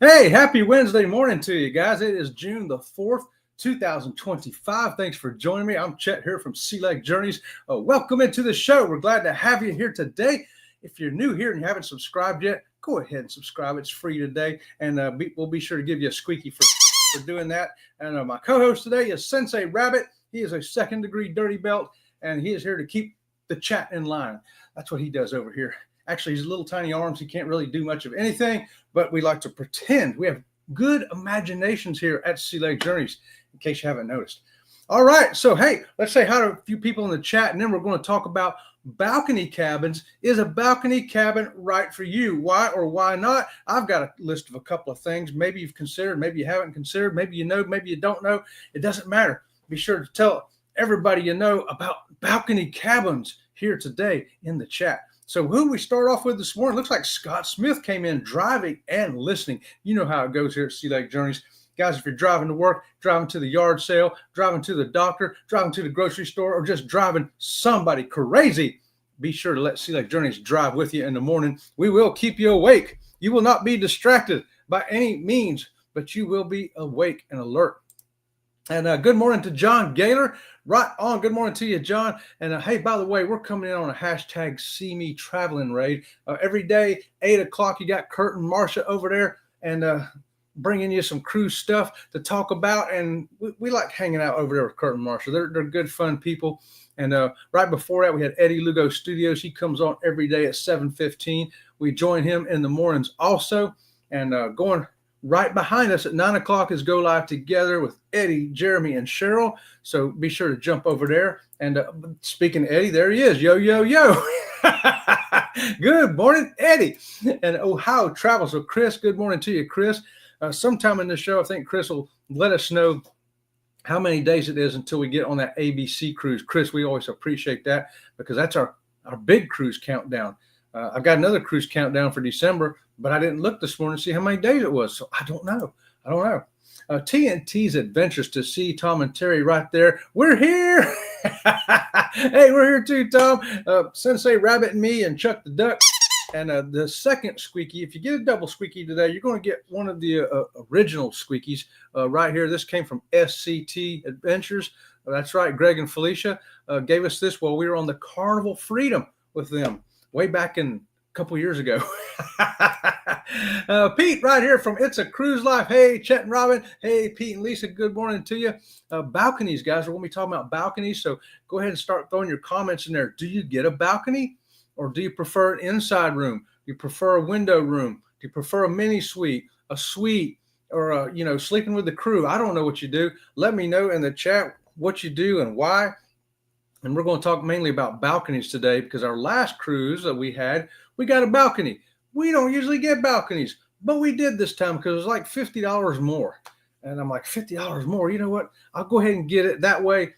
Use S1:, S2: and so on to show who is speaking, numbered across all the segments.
S1: Hey, happy Wednesday morning to you guys. It is June the 4th, 2025. Thanks for joining me. I'm Chet here from Sea Lake Journeys. Welcome into the show. We're glad to have you here today. If you're new here and you haven't subscribed yet, go ahead and subscribe. It's free today, and we'll be sure to give you a squeaky for doing that. And my co-host today is Sensei Rabbit. He is a second-degree dirty belt, and he is here to keep the chat in line. That's what he does over here. Actually, his little tiny arms, he can't really do much of anything, but we like to pretend. We have good imaginations here at Sea Lake Journeys, in case you haven't noticed. All right, so hey, let's say hi to a few people in the chat, and then we're going to talk about balcony cabins. Is a balcony cabin right for you? Why or why not? I've got a list of a couple of things. Maybe you've considered, maybe you haven't considered, maybe you know, maybe you don't know. It doesn't matter. Be sure to tell everybody you know about balcony cabins here today in the chat. So who we start off with this morning, looks like Scott Smith came in driving and listening. You know how it goes here at Sea Lake Journeys. Guys, if you're driving to work, driving to the yard sale, driving to the doctor, driving to the grocery store, or just driving somebody crazy, be sure to let Sea Lake Journeys drive with you in the morning. We will keep you awake. You will not be distracted by any means, but you will be awake and alert. And good morning to John Gaylor. Right on. Good morning to you, John. And hey, by the way, we're coming in on a hashtag See Me Traveling raid. Every day, 8 o'clock, you got Kurt and Marcia over there and bringing you some cruise stuff to talk about. And we like hanging out over there with Kurt and Marcia. They're good, fun people. And right before that, we had Eddie Lugo Studios. He comes on every day at 7:15. We join him in the mornings also. And going right behind us at 9 o'clock is Go Live Together with Eddie, Jeremy, and Cheryl. So be sure to jump over there. And speaking of Eddie, there he is. Yo, yo, yo. Good morning, Eddie. And Ohio Travel. So Chris, good morning to you, Chris. Sometime in the show, I think Chris will let us know how many days it is until we get on that ABC cruise. Chris, we always appreciate that because that's our big cruise countdown. I've got another cruise countdown for December, but I didn't look this morning to see how many days it was. So I don't know. TNT's Adventures to See Tom and Terry right there. We're here. Hey, we're here too, Tom. Sensei Rabbit and me and Chuck the Duck. And the second squeaky, if you get a double squeaky today, you're going to get one of the original squeakies right here. This came from SCT Adventures. That's right. Greg and Felicia gave us this while we were on the Carnival Freedom with them way back in a couple years ago. Pete right here from It's a Cruise Life. Hey, Chet and Robin. Hey, Pete and Lisa. Good morning to you. Balconies, guys. We're going to be talking about balconies. So go ahead and start throwing your comments in there. Do you get a balcony or do you prefer an inside room? Do you prefer a window room? Do you prefer a mini suite, a suite, or, sleeping with the crew? I don't know what you do. Let me know in the chat what you do and why. And we're going to talk mainly about balconies today because our last cruise that we had, we got a balcony. We don't usually get balconies, but we did this time because it was like $50 more. And I'm like, $50 more? You know what? I'll go ahead and get it. That way,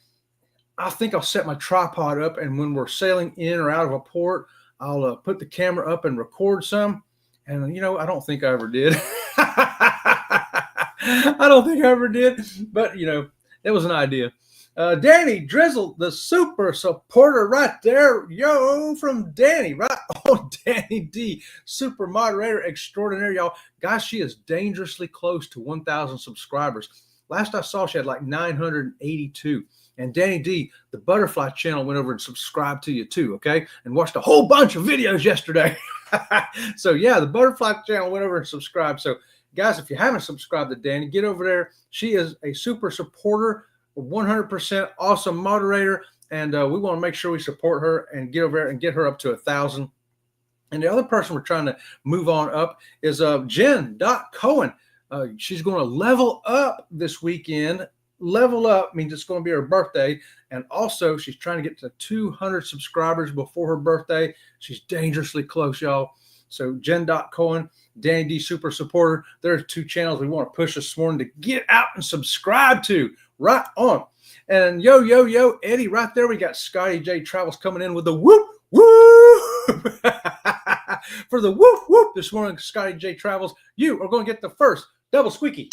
S1: I think I'll set my tripod up. And when we're sailing in or out of a port, I'll put the camera up and record some. And, I don't think I ever did. I don't think I ever did. But, it was an idea. Danny Drizzle, the super supporter right there. Yo, from Danny, right? Oh, Danny D, super moderator extraordinaire, y'all. Guys, she is dangerously close to 1,000 subscribers. Last I saw, she had like 982. And Danny D, the Butterfly channel, went over and subscribed to you too, okay? And watched a whole bunch of videos yesterday. So, yeah, the Butterfly channel went over and subscribed. So, guys, if you haven't subscribed to Danny, get over there. She is a super supporter. 100% awesome moderator, and we want to make sure we support her and get over there and get her up to 1,000. And the other person we're trying to move on up is Jen.Cohen. She's going to level up this weekend. Level up means it's going to be her birthday, and also she's trying to get to 200 subscribers before her birthday. She's dangerously close, y'all. So Jen.Cohen, Danny D Super Supporter. There's two channels we want to push this morning to get out and subscribe to. Right on. And yo, Eddie, right there, we got Scotty J Travels coming in with the whoop, whoop. For the whoop, whoop this morning, Scotty J Travels, you are going to get the first double squeaky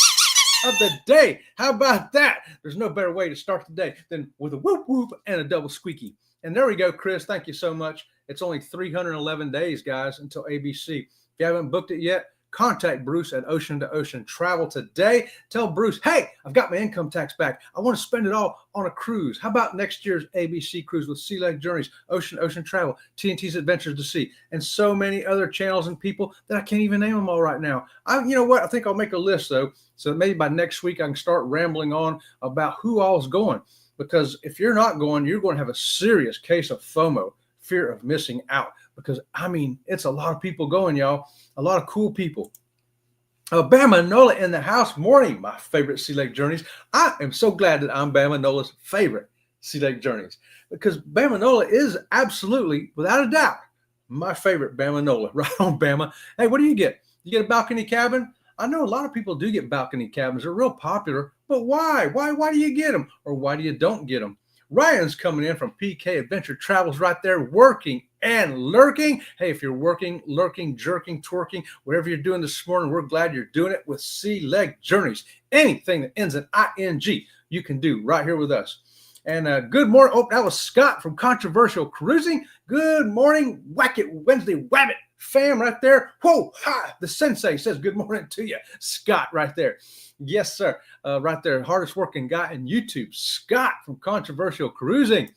S1: of the day. How about that? There's no better way to start the day than with a whoop, whoop and a double squeaky. And there we go, Chris. Thank you so much. It's only 311 days, guys, until ABC. If you haven't booked it yet, contact Bruce at Ocean to Ocean Travel today. Tell Bruce, hey, I've got my income tax back. I want to spend it all on a cruise. How about next year's ABC cruise with Sea Lake Journeys, Ocean to Ocean Travel, TNT's Adventures to Sea, and so many other channels and people that I can't even name them all right now. You know what? I think I'll make a list, though, so that maybe by next week I can start rambling on about who all is going. Because if you're not going, you're going to have a serious case of FOMO, fear of missing out. Because, I mean, it's a lot of people going, y'all. A lot of cool people. Bama Nola in the house. Morning, my favorite Sea Lake Journeys. I am so glad that I'm Bama Nola's favorite Sea Lake Journeys. Because Bama Nola is absolutely, without a doubt, my favorite Bama Nola. Right on, Bama. Hey, what do you get? You get a balcony cabin? I know a lot of people do get balcony cabins. They're real popular. But why? Why do you get them? Or why do you don't get them? Ryan's coming in from PK Adventure Travels right there, working and lurking. Hey, if you're working, lurking, jerking, twerking, whatever you're doing this morning, we're glad you're doing it with Sea Lake Journeys. Anything that ends in ING, you can do right here with us. And good morning. Oh, that was Scott from Controversial Cruising. Good morning, Whack It Wednesday Wabbit fam right there. Whoa, hi. The sensei says good morning to you, Scott, right there. Yes, sir. Right there, hardest working guy in YouTube, Scott from Controversial Cruising.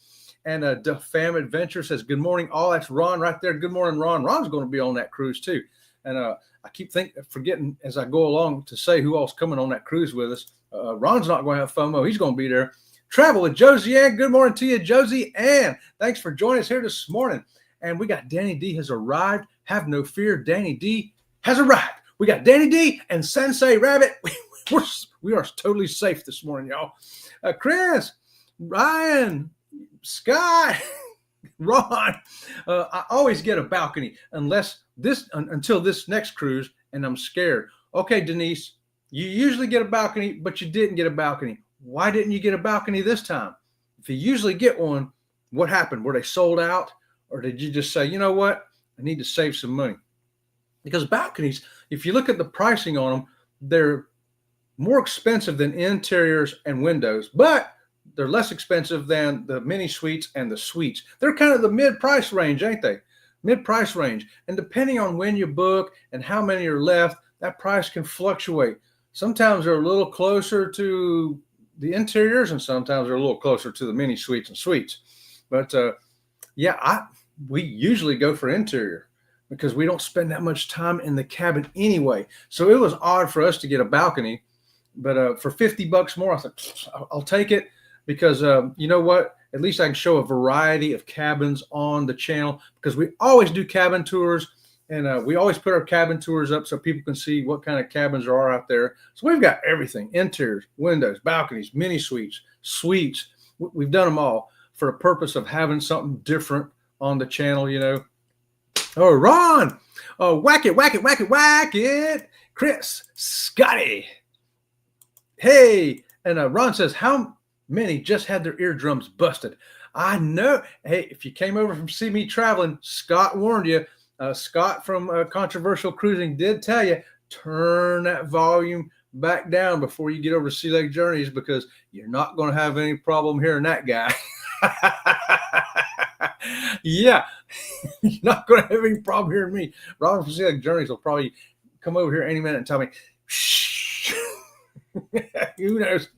S1: And DeFam Adventure says good morning all. That's Ron right there. Good morning, Ron. Ron's going to be on that cruise too. And I keep forgetting as I go along to say who else coming on that cruise with us. Ron's not going to have FOMO. He's going to be there. Travel with Josie Ann. Good morning to you, Josie Ann. Thanks for joining us here this morning. And we got Danny D has arrived. Have no fear. Danny D has arrived. We got Danny D and Sensei Rabbit. We are totally safe this morning, y'all. Chris, Ryan, Scott, Ron. I always get a balcony until this next cruise, and I'm scared. Okay, Denise, you usually get a balcony, but you didn't get a balcony. Why didn't you get a balcony this time? If you usually get one, what happened? Were they sold out? Or did you just say, you know what? I need to save some money? Because balconies, if you look at the pricing on them, they're more expensive than interiors and windows, but they're less expensive than the mini suites and the suites. They're kind of the mid-price range, ain't they? Mid-price range. And depending on when you book and how many are left, that price can fluctuate. Sometimes they're a little closer to the interiors, and sometimes they're a little closer to the mini suites and suites. But we usually go for interior because we don't spend that much time in the cabin anyway. So it was odd for us to get a balcony, but for $50 more, I thought I'll take it because you know what? At least I can show a variety of cabins on the channel because we always do cabin tours, and we always put our cabin tours up so people can see what kind of cabins there are out there. So we've got everything: interiors, windows, balconies, mini suites, suites. We've done them all for the purpose of having something different on the channel, you know. Oh, Ron, whack it, whack it, whack it, whack it. Chris, Scotty. Hey, and Ron says, how many just had their eardrums busted? I know. Hey, if you came over from See Me Traveling, Scott warned you. Scott from Controversial Cruising did tell you, turn that volume back down before you get over to Sea Lake Journeys because you're not going to have any problem hearing that guy. Yeah, you're not going to have any problem hearing me. Robin from Sea Lake Journeys will probably come over here any minute and tell me, shh. Who knows?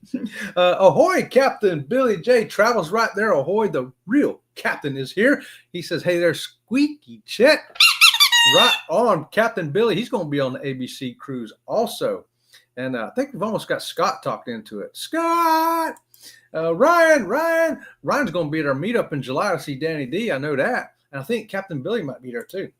S1: Ahoy, Captain Billy J. Travels right there. Ahoy, the real captain is here. He says, hey there, Squeaky Chet. Right on, Captain Billy. He's going to be on the ABC cruise also. And I think we've almost got Scott talked into it. Scott! Ryan's going to be at our meetup in July to see Danny D. I know that. And I think Captain Billy might be there too.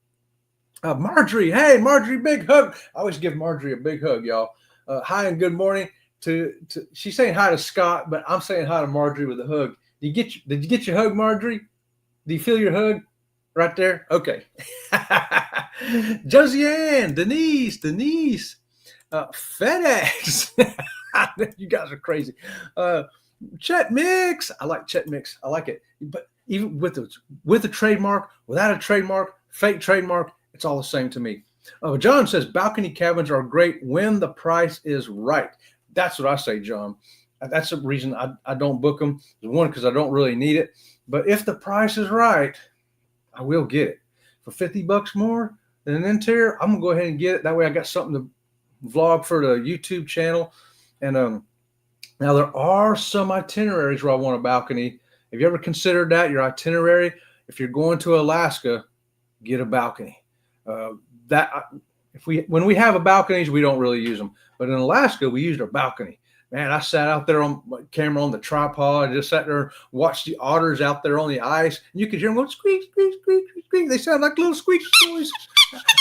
S1: Marjorie. Hey, Marjorie, big hug. I always give Marjorie a big hug, y'all. Hi and good morning to she's saying hi to Scott, but I'm saying hi to Marjorie with a hug. Did you get your hug, Marjorie? Do you feel your hug right there? Okay. Josie Ann, Denise, FedEx. You guys are crazy. Chet Mix. I like Chet Mix. I like it. But even with a trademark, without a trademark, fake trademark, it's all the same to me. John says balcony cabins are great when the price is right. That's what I say, John. That's the reason I don't book them. One, because I don't really need it. But if the price is right, I will get it. For $50 more, and an interior, I'm gonna go ahead and get it. That way I got something to vlog for the YouTube channel. And now there are some itineraries where I want a balcony. Have you ever considered that, your itinerary? If you're going to Alaska, get a balcony. When we have a balconies, we don't really use them. But in Alaska, we used our balcony. Man, I sat out there on my camera on the tripod. I just sat there and watched the otters out there on the ice. And you could hear them going squeak, squeak, squeak, squeak. They sound like little squeak boys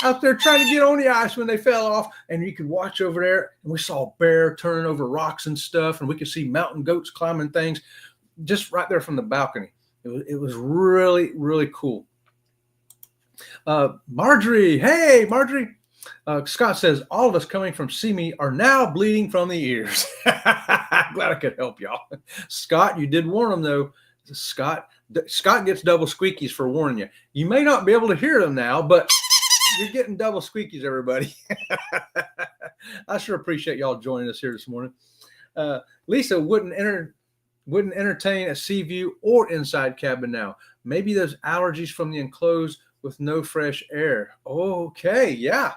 S1: out there trying to get on the ice when they fell off. And you could watch over there. And we saw a bear turning over rocks and stuff. And we could see mountain goats climbing things just right there from the balcony. It was really, really cool. Marjorie, hey, Marjorie. Scott says, all of us coming from See are now bleeding from the ears. Glad I could help y'all. Scott, you did warn them, though. Scott gets double squeakies for warning you. You may not be able to hear them now, but you're getting double squeakies, everybody. I sure appreciate y'all joining us here this morning. Lisa wouldn't entertain a sea view or inside cabin now. Maybe those allergies from the enclosed with no fresh air. Okay, yeah.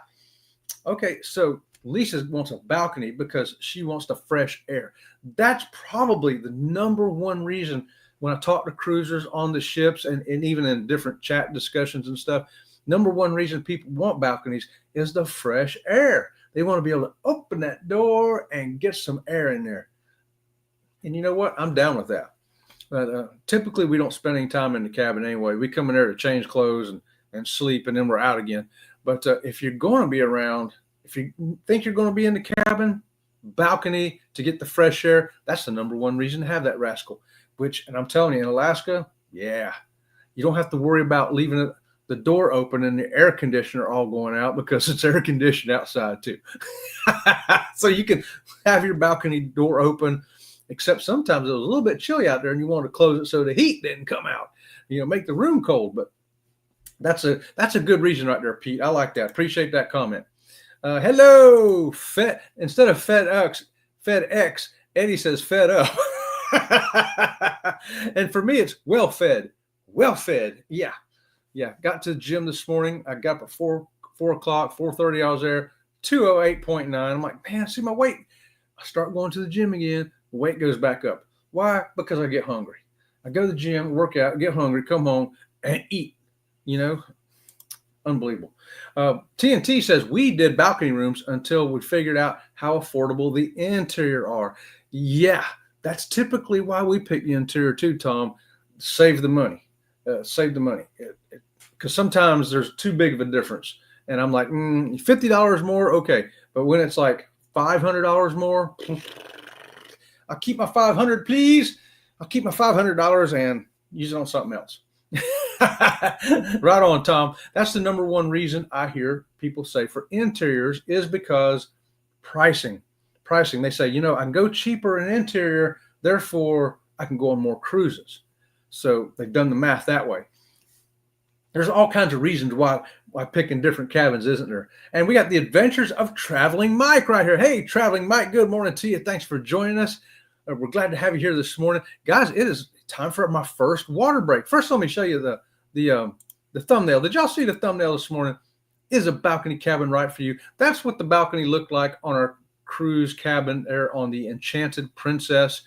S1: Okay, so Lisa wants a balcony because she wants the fresh air. That's probably the number one reason when I talk to cruisers on the ships and even in different chat discussions and stuff, number one reason people want balconies is the fresh air. They want to be able to open that door and get some air in there. And you know what? I'm down with that. Typically, we don't spend any time in the cabin anyway. We come in there to change clothes and sleep, and then we're out again. But if you're going to be around, if you think you're going to be in the cabin, balcony to get the fresh air, that's the number one reason to have that rascal. And I'm telling you, in Alaska, yeah, you don't have to worry about leaving the door open and the air conditioner all going out because it's air conditioned outside too. So you can have your balcony door open, except sometimes it was a little bit chilly out there and you want to close it so the heat didn't come out, make the room cold. But that's a good reason right there, Pete. I like that. Appreciate that comment. Hello, instead of FedEx, Eddie says fed up. And for me, it's well fed. Yeah. Got to the gym this morning. I got up at 4 o'clock, 4:30. I was there, 208.9. I'm like, man, see my weight. I start going to the gym again. The weight goes back up. Why? Because I get hungry. I go to the gym, work out, get hungry, come home and eat. Unbelievable. TNT says we did balcony rooms until we figured out how affordable the interior are. Yeah, that's typically why we pick the interior too, Tom. Save the money. Because sometimes there's too big of a difference. And I'm like, $50 more, okay. But when it's like $500 more, I'll keep my $500, please. I'll keep my $500 and use it on something else. Right on, Tom. That's the number one reason I hear people say for interiors is because pricing. They say, I can go cheaper in interior, therefore I can go on more cruises. So they've done the math that way. There's all kinds of reasons why picking different cabins, isn't there? And we got the adventures of Traveling Mike right here. Hey, Traveling Mike, good morning to you. Thanks for joining us. We're glad to have you here this morning. Guys, it is time for my first water break. First, let me show you the thumbnail. Did y'all see the thumbnail this morning? Is a balcony cabin right for you? That's what the balcony looked like on our cruise cabin there on the Enchanted Princess.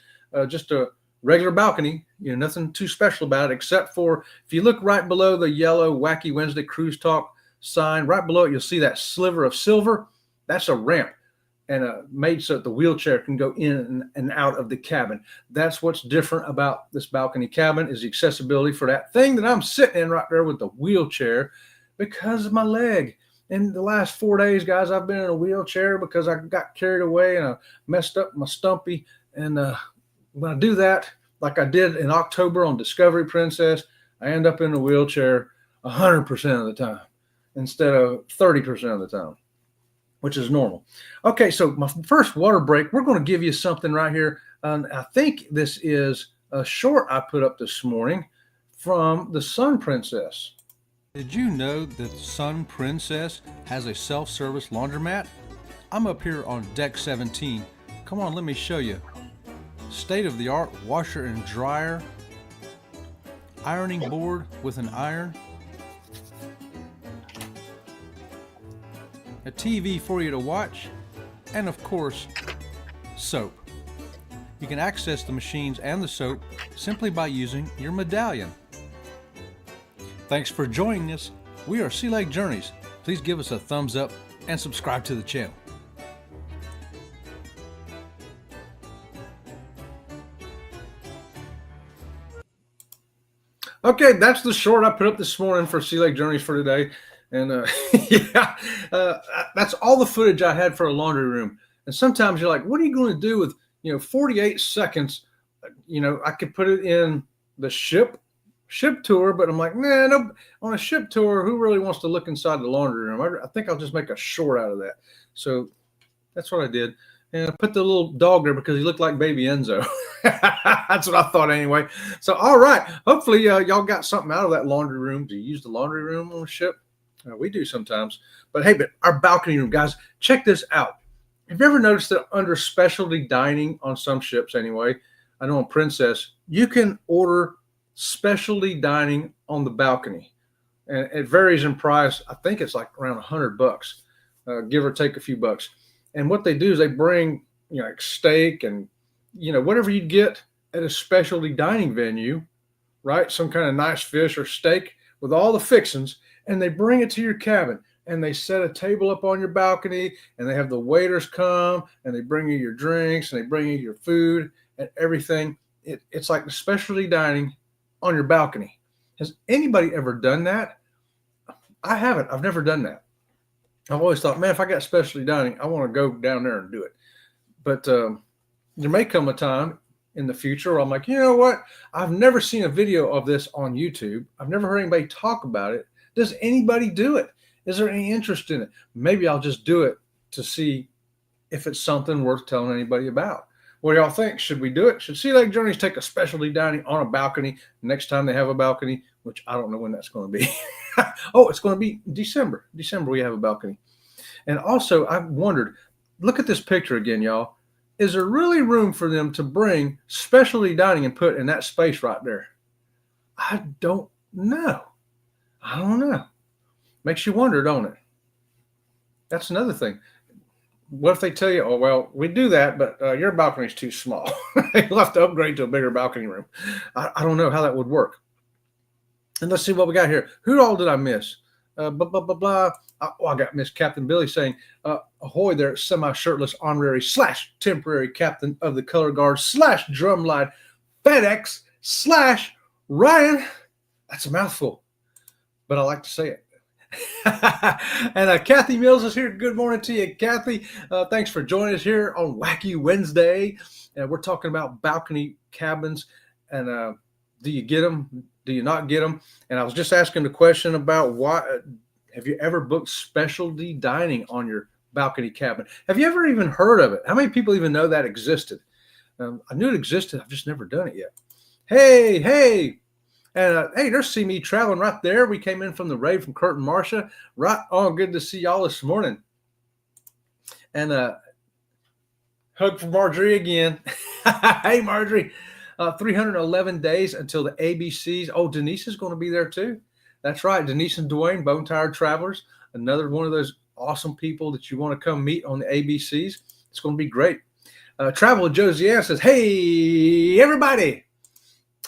S1: Just a regular balcony, nothing too special about it, except for if you look right below the yellow Wacky Wednesday Cruise Talk sign, right below it, you'll see that sliver of silver. That's a ramp and made so that the wheelchair can go in and out of the cabin. That's what's different about this balcony cabin is the accessibility for that thing that I'm sitting in right there with the wheelchair because of my leg. In the last 4 days, guys, I've been in a wheelchair because I got carried away and I messed up my stumpy. And when I do that, like I did in October on Discovery Princess, I end up in a wheelchair 100% of the time instead of 30% of the time, which is normal. Okay, so my first water break, we're going to give you something right here. I think this is a short I put up this morning from the Sun Princess. Did you know that Sun Princess has a self-service laundromat? I'm up here on deck 17. Come on, let me show you. State-of-the-art washer and dryer, ironing board with an iron, a TV for you to watch, and of course, soap. You can access the machines and the soap simply by using your medallion. Thanks for joining us. We are Sea Lake Journeys. Please give us a thumbs up and subscribe to the channel. Okay, that's the short I put up this morning for Sea Lake Journeys for today. And that's all the footage I had for a laundry room. And sometimes you're like, what are you going to do with 48 seconds? I could put it in the ship tour, but I'm like, nah, no, on a ship tour, who really wants to look inside the laundry room? I think I'll just make a short out of that. So that's what I did. And I put the little dog there because he looked like baby Enzo. That's what I thought anyway. So, all right. Hopefully y'all got something out of that laundry room. Do you use the laundry room on a ship? We do sometimes. But hey, our balcony room, guys, check this out. Have you ever noticed that under specialty dining on some ships anyway, I know on Princess, you can order specialty dining on the balcony. And it varies in price. I think it's like around $100, give or take a few bucks. And what they do is they bring, like steak and, whatever you'd get at a specialty dining venue, right? Some kind of nice fish or steak with all the fixings, and they bring it to your cabin. And they set a table up on your balcony, and they have the waiters come, and they bring you your drinks, and they bring you your food and everything. It's like the specialty dining on your balcony. Has anybody ever done that? I haven't. I've never done that. I've always thought, man, if I got specialty dining, I want to go down there and do it. But there may come a time in the future where I'm like, you know what? I've never seen a video of this on YouTube. I've never heard anybody talk about it. Does anybody do it? Is there any interest in it? Maybe I'll just do it to see if it's something worth telling anybody about. What do y'all think? Should we do it? Should Sea Lake Journeys take a specialty dining on a balcony next time they have a balcony, which I don't know when that's going to be. Oh, it's going to be December. December we have a balcony. And also, I've wondered, look at this picture again, y'all. Is there really room for them to bring specialty dining and put in that space right there? I don't know. Makes you wonder, don't it? That's another thing. What if they tell you, oh, well, we do that, but your balcony is too small. You'll have to upgrade to a bigger balcony room. I don't know how that would work. And let's see what we got here. Who all did I miss? Blah, blah, blah, blah. I got Miss Captain Billy saying, ahoy there, semi-shirtless honorary / temporary captain of the color guard / drumline FedEx / Ryan. That's a mouthful, but I like to say it. And Kathy Mills is here. Good morning to you, Kathy. Thanks for joining us here on Wacky Wednesday. We're talking about balcony cabins, and do you get them? Do you not get them? And I was just asking the question about why. Have you ever booked specialty dining on your balcony cabin? Have you ever even heard of it? How many people even know that existed? I knew it existed. I've just never done it yet. Hey. And hey, there's See Me traveling right there. We came in from the raid from Kurt and Marcia. Right on. Good to see y'all this morning. And hug from Marjorie again. Hey, Marjorie. 311 days until the ABCs. Oh, Denise is going to be there too. That's right. Denise and Dwayne, Bone Tired Travelers. Another one of those awesome people that you want to come meet on the ABCs. It's going to be great. Travel with Josiane says, hey, everybody.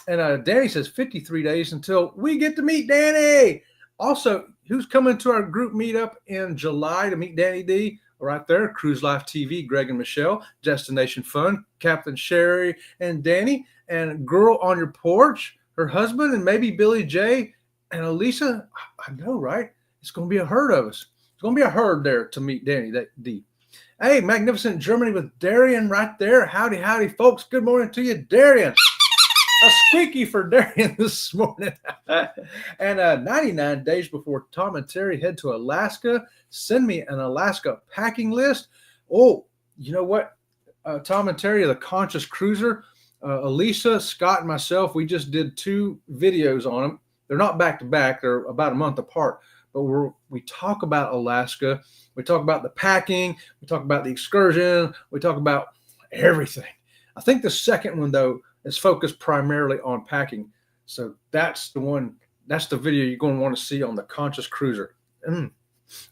S1: And Danny says 53 days until we get to meet Danny. Also, who's coming to our group meetup in July to meet Danny D? Right there, Cruise Life TV, Greg and Michelle, Destination Fun, Captain Sherry and Danny, and Girl on Your Porch, her husband, and maybe Billy J. And Elisa. I know, right? It's going to be a herd of us. It's going to be a herd there to meet Danny D. Hey, Magnificent Germany with Darian right there. Howdy, folks. Good morning to you, Darian. A squeaky for Darian this morning. And 99 days before Tom and Terry head to Alaska, send me an Alaska packing list. Oh, you know what? Tom and Terry, the Conscious Cruiser, Elisa, Scott, and myself, we just did 2 videos on them. They're not back to back. They're about a month apart. But we talk about Alaska. We talk about the packing. We talk about the excursion. We talk about everything. I think the second one, though, is focused primarily on packing. So that's the one, that's the video you're going to want to see on the Conscious Cruiser. And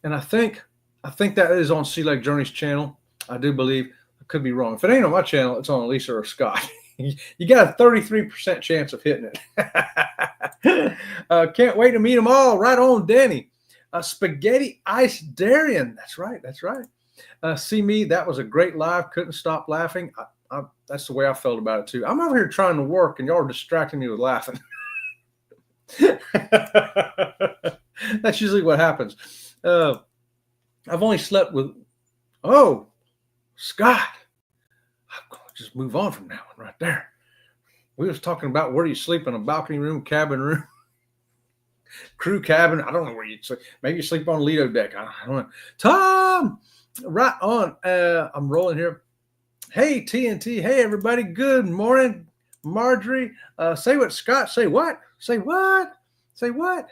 S1: I think I think that is on Sea Lake Journeys channel. I do believe. I could be wrong. If it ain't on my channel, it's on Lisa or Scott. You got a 33% chance of hitting it. Can't wait to meet them all. Right on, Danny. Spaghetti Ice Darian. That's right. That's right. See me. That was a great live. Couldn't stop laughing. That's the way I felt about it too. I'm over here trying to work, and y'all are distracting me with laughing. That's usually what happens. I've only slept with. Oh, Scott. I'm going to just move on from that one right there. We was talking about where you sleep in a balcony room, cabin room, crew cabin. I don't know where you sleep. Maybe you sleep on a Lido deck. I don't know. Tom, right on. I'm rolling here. Hey, TNT. Hey, everybody. Good morning, Marjorie. Say what, Scott. Say what? Say what? Say what?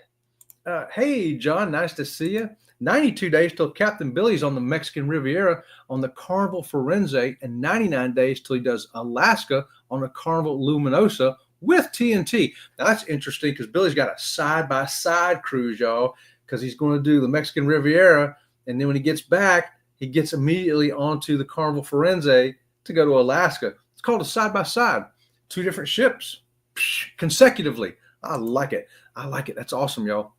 S1: Hey, John. Nice to see you. 92 days till Captain Billy's on the Mexican Riviera on the Carnival Firenze, and 99 days till he does Alaska on the Carnival Luminosa with TNT. Now, that's interesting because Billy's got a side-by-side cruise, y'all, because he's going to do the Mexican Riviera, and then when he gets back, he gets immediately onto the Carnival Firenze to go to Alaska. It's called a side-by-side. 2 different ships consecutively. I like it. I like it. That's awesome, y'all.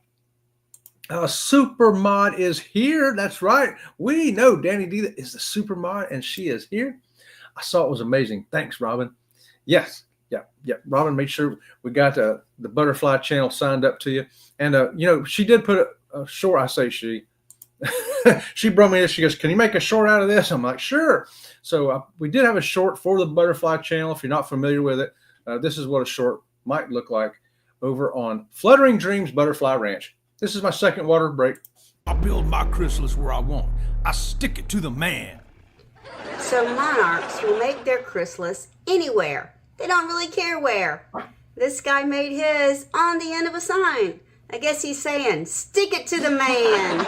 S1: Super mod is here. That's right. We know Danny D is the super mod, and she is here. I saw it was amazing. Thanks, Robin. Yes. Yeah. Robin made sure we got the butterfly channel signed up to you. And, she did put a short. I say she. She brought me this. She goes, can you make a short out of this? I'm like, sure. So we did have a short for the butterfly channel. If you're not familiar with it, this is what a short might look like over on Fluttering Dreams Butterfly Ranch. This is my second water break. I build my chrysalis where I want. I stick it to the man.
S2: So monarchs will make their chrysalis anywhere. They don't really care where. This guy made his on the end of a sign. I guess he's saying, stick it to the man.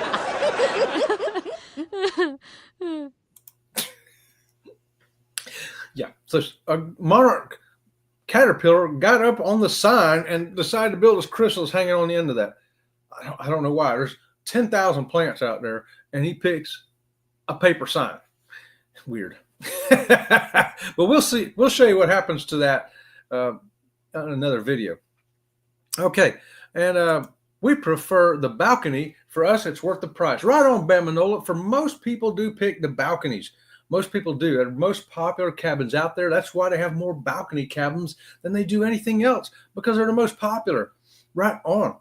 S1: Yeah, so a monarch caterpillar got up on the sign and decided to build his chrysalis hanging on the end of that. I don't know why. There's 10,000 plants out there, and he picks a paper sign. Weird. But we'll see. We'll show you what happens to that in another video. Okay, and we prefer the balcony. For us, it's worth the price. Right on, Bamanola. For most people do pick the balconies. Most people do. They're most popular cabins out there. That's why they have more balcony cabins than they do anything else, because they're the most popular. Right on.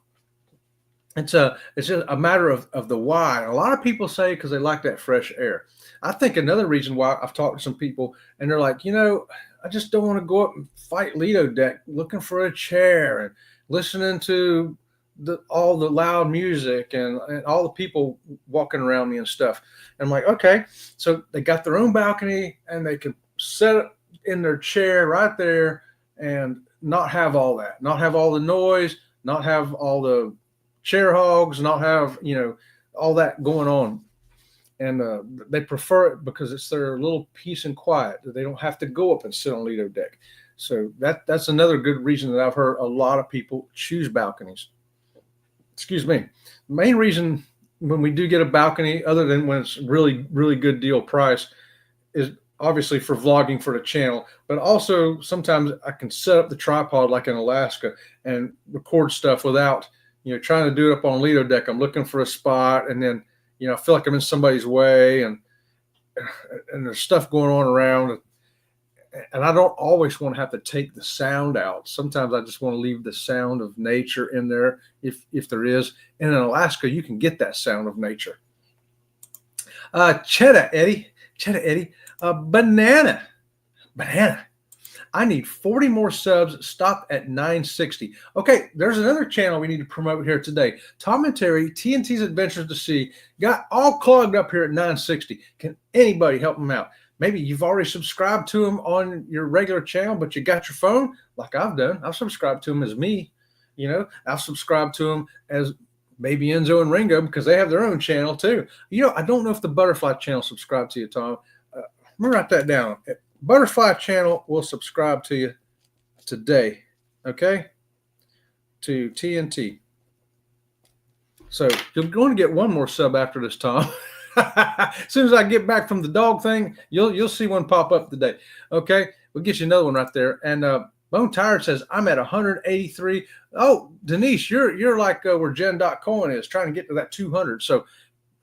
S1: It's just a matter of the why. A lot of people say because they like that fresh air. I think another reason why, I've talked to some people and they're like, I just don't want to go up and fight Lido deck looking for a chair and listening to all the loud music and all the people walking around me and stuff. And I'm like, okay, so they got their own balcony and they can set it in their chair right there and not have all that, not have all the noise, not have all the chair hogs, not have all that going on, and they prefer it because it's their little peace and quiet. They don't have to go up and sit on Lido deck. So that's another good reason that I've heard a lot of people choose balconies. Excuse me. The main reason when we do get a balcony, other than when it's really, really good deal price, is obviously for vlogging for the channel, but also sometimes I can set up the tripod like in Alaska and record stuff without trying to do it up on Lido deck. I'm looking for a spot, and then I feel like I'm in somebody's way, and there's stuff going on around, and I don't always want to have to take the sound out. Sometimes I just want to leave the sound of nature in there if there is. And in Alaska, you can get that sound of nature. Cheddar Eddie, banana. I need 40 more subs. Stop at 960. Okay, there's another channel we need to promote here today. Tom and Terry, TNT's Adventures to Sea, got all clogged up here at 960. Can anybody help them out? Maybe you've already subscribed to them on your regular channel, but you got your phone like I've done. I've subscribed to them as me. I've subscribed to them as maybe Enzo and Ringo because they have their own channel too. I don't know if the Butterfly channel subscribed to you, Tom. Let me write that down. Butterfly channel will subscribe to you today, okay? To TNT. So you're going to get one more sub after this, Tom. As soon as I get back from the dog thing, you'll see one pop up today. Okay, we'll get you another one right there. And Bone Tired says I'm at 183. Oh, Denise, you're like where Jen.Cohen is, trying to get to that 200. So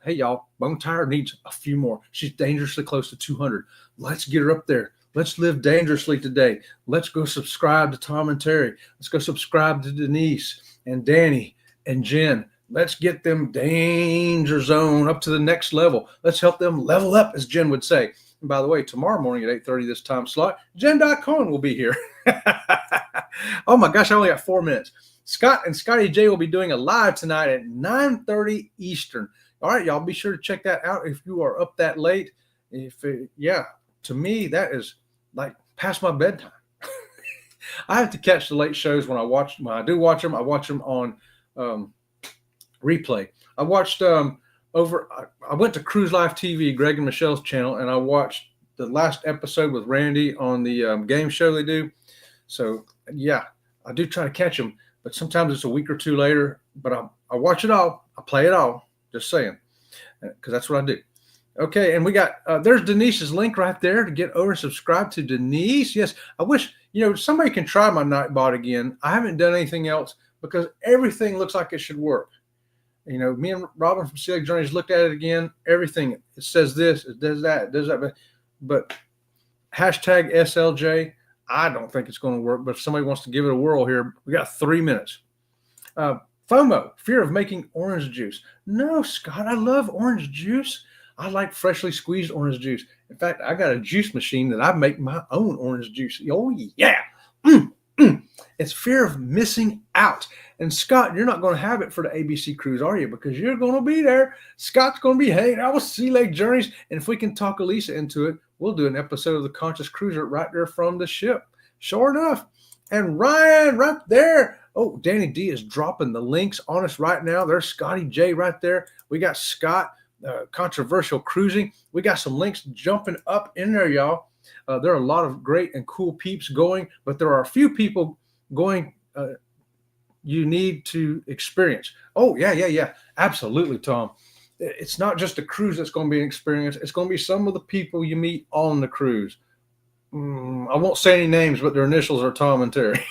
S1: hey, y'all, Bone Tired needs a few more. She's dangerously close to 200. Let's get her up there. Let's live dangerously today. Let's go subscribe to Tom and Terry. Let's go subscribe to Denise and Danny and Jen. Let's get them danger zone up to the next level. Let's help them level up, as Jen would say. And by the way, tomorrow morning at 8:30 this time slot, Jen.Cohen will be here. Oh my gosh, I only got 4 minutes. Scott and Scotty J will be doing a live tonight at 9:30 Eastern. All right, y'all, be sure to check that out if you are up that late. To me, that is like past my bedtime. I have to catch the late shows when I do watch them. I watch them on replay. I watched I went to Cruise Life TV, Greg and Michelle's channel, and I watched the last episode with Randy on the game show they do. So yeah, I do try to catch them, but sometimes it's a week or two later. But I watch it all. I play it all. Just saying, because that's what I do. Okay, and we got there's Denise's link right there to get over and subscribe to Denise. Yes, I wish somebody can try my Nightbot again. I haven't done anything else because everything looks like it should work. Me and Robin from Sea Lake Journeys looked at it again. Everything, it says this, it does that, it does that. But hashtag SLJ, I don't think it's going to work. But if somebody wants to give it a whirl here, we got 3 minutes. FOMO, fear of making orange juice. No, Scott, I love orange juice. I like freshly squeezed orange juice. In fact, I got a juice machine that I make my own orange juice. Oh, yeah. It's fear of missing out. And Scott, you're not going to have it for the ABC cruise, are you? Because you're going to be there. Scott's going to be hanging out with Sea Lake Journeys. And if we can talk Elisa into it, we'll do an episode of The Conscious Cruiser right there from the ship. Sure enough. And Ryan right there. Oh, Danny D is dropping the links on us right now. There's Scotty J right there. We got Scott, Controversial Cruising. We got some links jumping up in there, y'all. There are a lot of great and cool peeps going, but there are a few people going you need to experience. Oh, yeah. Absolutely, Tom. It's not just a cruise that's going to be an experience. It's going to be some of the people you meet on the cruise. I won't say any names, but their initials are Tom and Terry.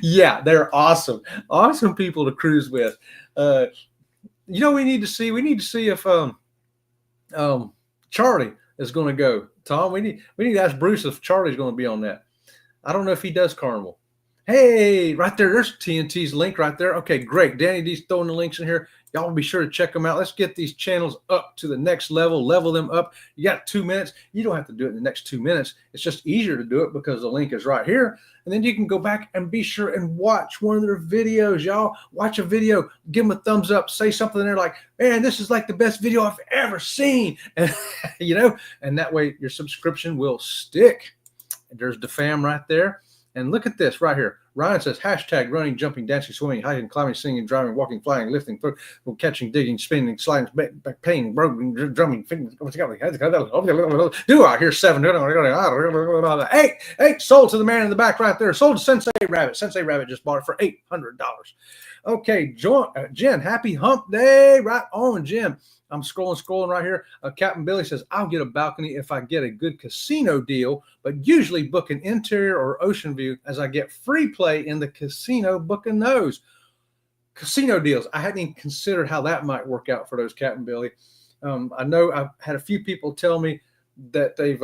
S1: Yeah, they're awesome. Awesome people to cruise with. We need to see if Charlie is going to go. Tom, we need to ask Bruce if Charlie's going to be on that. I don't know if he does Carnival. Hey, right there, there's TNT's link right there. Okay, great. Danny D's throwing the links in here. Y'all be sure to check them out. Let's get these channels up to the next level, level them up. You got 2 minutes. You don't have to do it in the next 2 minutes. It's just easier to do it because the link is right here. And then you can go back and be sure and watch one of their videos, y'all. Watch a video, give them a thumbs up, say something there like, man, this is like the best video I've ever seen. And, and that way your subscription will stick. And there's the fam right there. And look at this right here. Ryan says, hashtag running, jumping, dancing, swimming, hiking, climbing, singing, driving, walking, flying, lifting, catching, digging, spinning, sliding, back pain, broken, drumming, do I hear 7? 8 sold to the man in the back right there. Sold to Sensei Rabbit. Sensei Rabbit just bought it for $800. Okay, Jen, happy hump day. Right on, Jen. I'm scrolling right here. Captain Billy says, I'll get a balcony if I get a good casino deal, but usually book an interior or ocean view as I get free play in the casino booking those. Casino deals. I hadn't even considered how that might work out for those, Captain Billy. I know I've had a few people tell me that they've,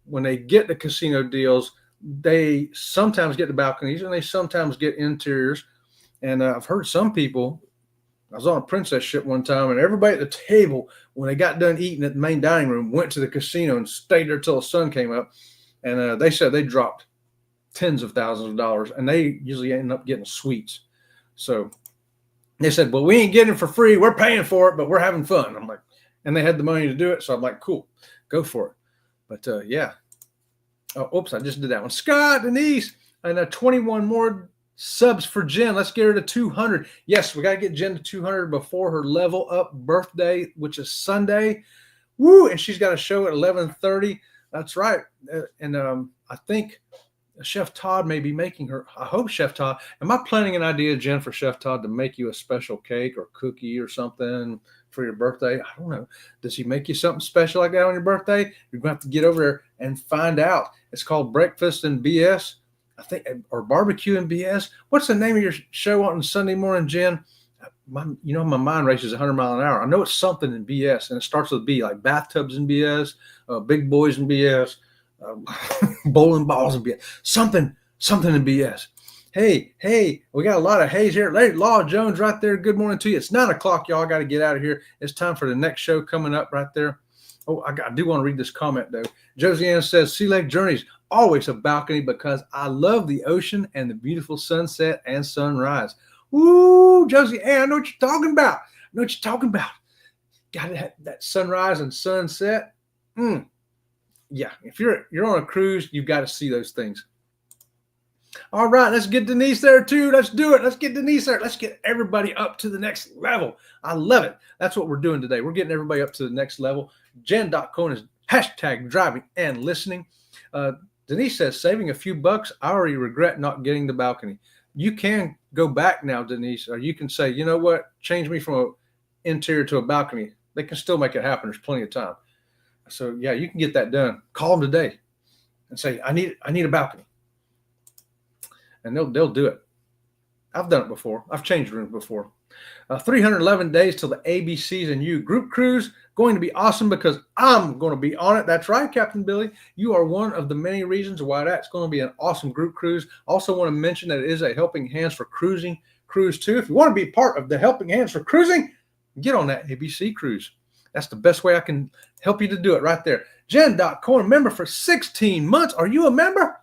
S1: when they get the casino deals, they sometimes get the balconies and they sometimes get interiors. And I've heard some people, I was on a princess ship one time, and everybody at the table, when they got done eating at the main dining room, went to the casino and stayed there till the sun came up. And they said they dropped tens of thousands of dollars, and they usually end up getting suites. So they said, well, we ain't getting it for free. We're paying for it, but we're having fun. I'm like, and they had the money to do it. So I'm like, cool, go for it. But yeah. Oh, oops, I just did that one. Scott, Denise, and 21 more subs for Jen. Let's get her to 200. Yes, we got to get Jen to 200 before her level up birthday, which is Sunday. Woo! And she's got a show at 11:30. That's right. And I think Chef Todd may be making her. I hope Chef Todd. Am I planning an idea, Jen, for Chef Todd to make you a special cake or cookie or something for your birthday? I don't know. Does he make you something special like that on your birthday? You're going to have to get over there and find out. It's called Breakfast and BS, I think, or Barbecue and BS. What's the name of your show on Sunday morning, Jen? My mind races 100 miles an hour. I know it's something in BS, and it starts with B, like bathtubs and BS, big boys and BS. Bowling balls and BS. Something in BS. Hey, we got a lot of hays here. Law Jones right there. Good morning to you. It's 9:00, y'all. I got to get out of here. It's time for the next show coming up right there. Oh, I do want to read this comment, though. Josiane says, Sea Lake Journeys, always a balcony because I love the ocean and the beautiful sunset and sunrise. Ooh, Josiane, I know what you're talking about. Got that sunrise and sunset. Yeah, if you're on a cruise, you've got to see those things. All right, let's get Denise there too. Let's do it. Let's get Denise there. Let's get everybody up to the next level. I love it. That's what we're doing today. We're getting everybody up to the next level. Jen.Cohen is hashtag driving and listening. Denise says, saving a few bucks. I already regret not getting the balcony. You can go back now, Denise, or you can say, you know what? Change me from an interior to a balcony. They can still make it happen. There's plenty of time. So yeah, you can get that done. Call them today and say, I need a balcony. And they'll do it. I've done it before. I've changed rooms before. 311 days till the ABCs and you group cruise. Going to be awesome because I'm going to be on it. That's right, Captain Billy. You are one of the many reasons why that's going to be an awesome group cruise. Also want to mention that it is a Helping Hands for Cruising cruise too. If you want to be part of the Helping Hands for Cruising, get on that ABC cruise. That's the best way I can help you to do it right there. Jen.Cohen, member for 16 months. Are you a member?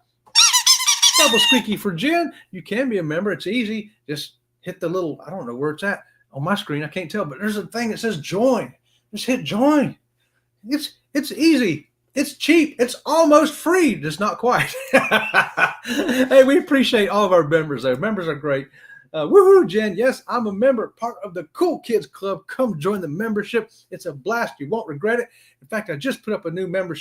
S1: Double squeaky for Jen. You can be a member. It's easy. Just hit the little, I don't know where it's at on my screen. I can't tell, but there's a thing that says join. Just hit join. It's easy. It's cheap. It's almost free. Just not quite. Hey, we appreciate all of our members there. Members are great. Woohoo, Jen. Yes, I'm a member, part of the Cool Kids Club. Come join the membership. It's a blast. You won't regret it. In fact, I just put up a new member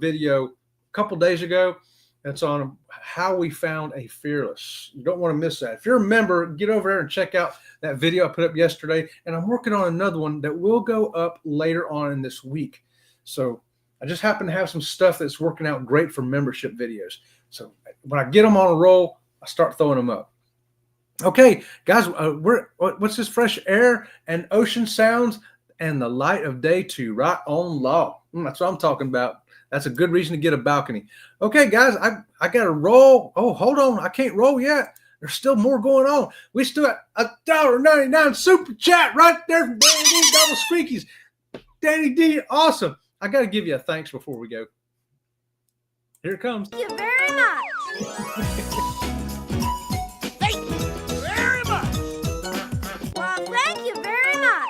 S1: video a couple days ago. That's on how we found a fearless. You don't want to miss that. If you're a member, get over there and check out that video I put up yesterday. And I'm working on another one that will go up later on in this week. So I just happen to have some stuff that's working out great for membership videos. So when I get them on a roll, I start throwing them up. Okay, guys, what's this? Fresh air and ocean sounds and the light of day to right on law. That's what I'm talking about. That's a good reason to get a balcony. Okay, guys, I got to roll. Oh, hold on. I can't roll yet. There's still more going on. We still at $1.99 super chat right there from Danny D. Double Squeakies. Danny D, awesome. I got to give you a thanks before we go. Here it comes.
S3: Thank you very much. Thank you very much. Well, thank you very much.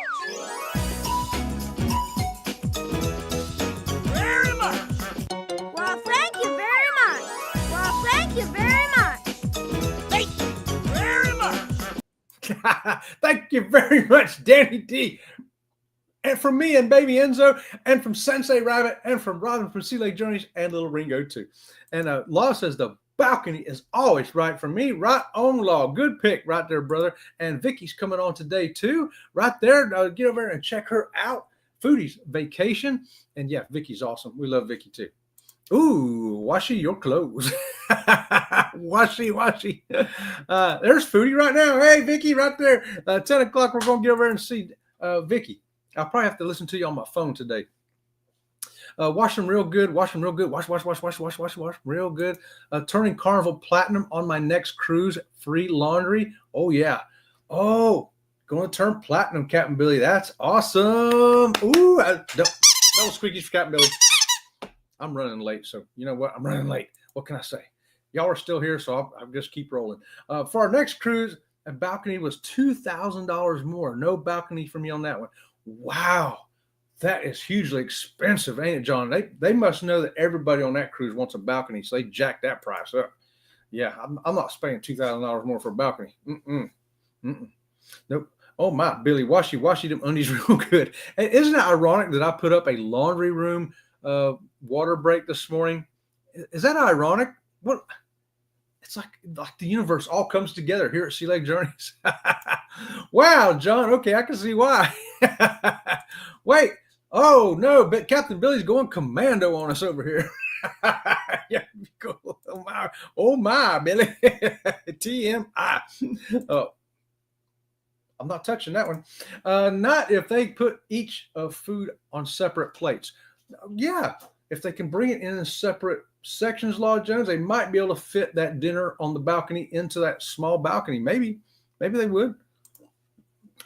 S3: Very much. Well, thank you very much. Well, thank you very much. Thank you very much.
S1: Thank you very much, Danny D. And from me and Baby Enzo, and from Sensei Rabbit, and from Robin from Sea Lake Journeys, and Little Ringo too. And Law says the balcony is always right for me. Right on, Law. Good pick right there, brother. And Vicky's coming on today too. Right there. Get over there and check her out. Foodie's Vacation. And yeah, Vicky's awesome. We love Vicky too. Ooh, washy your clothes. washy. There's Foodie right now. Hey, Vicky, right there. 10 o'clock, we're going to get over there and see Vicky. I'll probably have to listen to you on my phone today. Wash them real good. Wash real good. Turning Carnival Platinum on my next cruise. Free laundry. Oh, yeah. Oh, going to turn platinum, Captain Billy. That's awesome. Ooh, double squeakies for Captain Billy. I'm running late, so you know what? I'm running late. What can I say? Y'all are still here, so I'll just keep rolling. For our next cruise, a balcony was $2,000 more. No balcony for me on that one. Wow, that is hugely expensive, ain't it, John? They must know that everybody on that cruise wants a balcony, so they jacked that price up. Yeah, I'm not spending $2,000 more for a balcony. Nope. Oh my, Billy, washy them undies real good. And isn't it ironic that I put up a laundry room water break this morning? Is that ironic what? It's like the universe all comes together here at Sea Lake Journeys. Wow, John. Okay, I can see why. Wait. Oh no, but Captain Billy's going commando on us over here. Yeah, cool. Oh my, Billy. TMI. Oh, I'm not touching that one. Not if they put each of food on separate plates. Yeah, if they can bring it in separate sections, Lord Jones, they might be able to fit that dinner on the balcony into that small balcony. Maybe they would.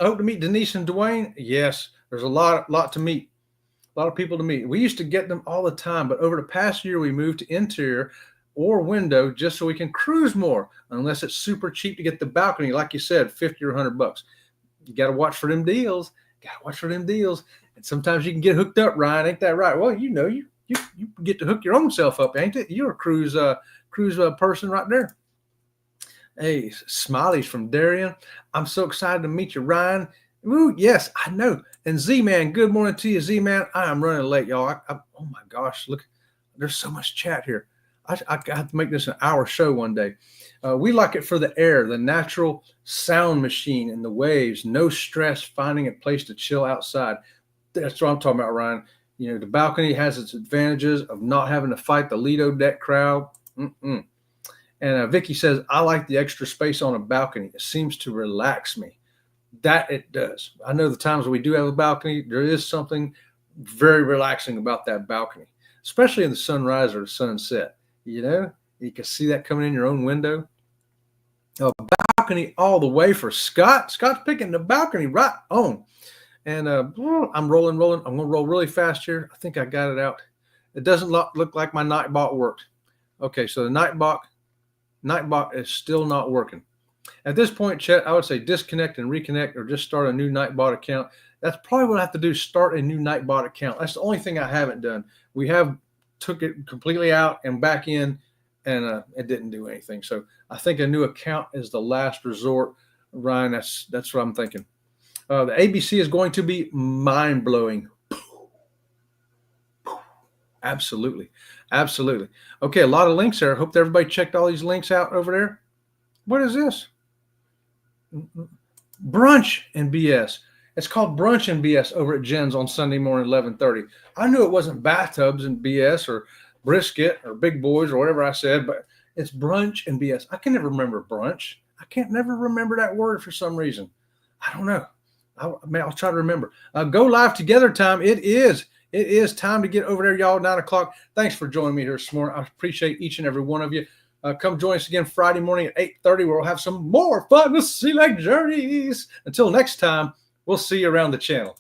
S1: I hope to meet Denise and Dwayne. Yes, there's a lot to meet. A lot of people to meet. We used to get them all the time, but over the past year, we moved to interior or window just so we can cruise more, unless it's super cheap to get the balcony. Like you said, 50 or $100. You got to watch for them deals. And sometimes you can get hooked up, Ryan. Ain't that right? Well, you know, you get to hook your own self up, ain't it? You're a cruise person right there. Hey, smileys from Darien. I'm so excited to meet you, Ryan. Ooh, yes, I know. And Z-Man, good morning to you, Z-Man. I am running late, y'all. Oh my gosh, look, there's so much chat here. I have to make this an hour show one day. We like it for the air, the natural sound machine and the waves. No stress finding a place to chill outside. That's what I'm talking about, Ryan. You know, the balcony has its advantages of not having to fight the Lido deck crowd. And Vicky says, I like the extra space on a balcony. It seems to relax me. That it does. I know the times when we do have a balcony, there is something very relaxing about that balcony, especially in the sunrise or the sunset. You know, you can see that coming in your own window. A balcony all the way for Scott. Scott's picking the balcony right on. And I'm rolling. I'm going to roll really fast here. I think I got it out. It doesn't look like my Nightbot worked. Okay, so the Nightbot is still not working. At this point, Chet, I would say disconnect and reconnect or just start a new Nightbot account. That's probably what I have to do, start a new Nightbot account. That's the only thing I haven't done. We have took it completely out and back in, and it didn't do anything. So I think a new account is the last resort, Ryan. That's what I'm thinking. The ABC is going to be mind-blowing. Absolutely. Okay, a lot of links there. I hope everybody checked all these links out over there. What is this? Brunch and BS. It's called Brunch and BS over at Jen's on Sunday morning, 11:30. I knew it wasn't bathtubs and BS or brisket or big boys or whatever I said, but it's Brunch and BS. I can never remember brunch. I can't never remember that word for some reason. I don't know. I'll try to remember. Go live together time. It is time to get over there, y'all. 9 o'clock. Thanks for joining me here this morning. I appreciate each and every one of you. Come join us again Friday morning at 8:30, where we'll have some more fun with Sea Lake Journeys. Until next time, we'll see you around the channel.